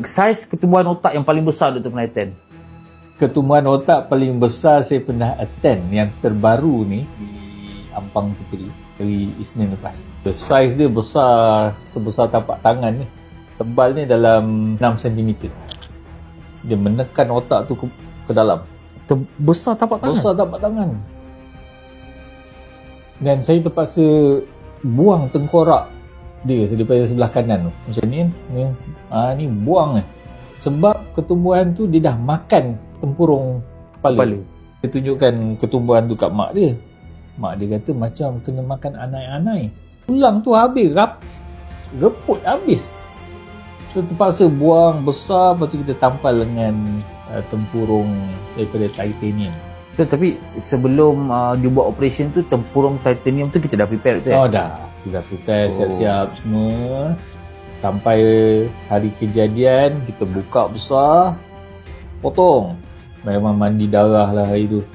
Saiz ketumbuhan otak yang paling besar Dr. pernah attend? Ketumbuhan otak paling besar saya pernah attend yang terbaru ni di Ampang Puteri dari Isnin lepas. Saiz dia besar sebesar tapak tangan ni. Tebalnya dalam 6 cm. Dia menekan otak tu ke dalam. Besar tapak tangan? Besar tapak tangan. Dan saya terpaksa buang tengkorak dia daripada sebelah kanan tu. Macam ni kan. Ni buang sebab ketumbuhan tu dia dah makan tempurung kepala. Dia tunjukkan ketumbuhan tu kat mak dia. Mak dia kata macam kena makan anai-anai. Tulang tu habis, reput habis. So terpaksa buang besar, lepas tu kita tampal dengan tempurung daripada titanium. So tapi sebelum dia buat operation tu, tempurung titanium tu kita dah prepare tu? Oh dah, kita dah prepare siap-siap semua. Sampai hari kejadian kita buka besar, potong. Memang mandi darah lah hari tu.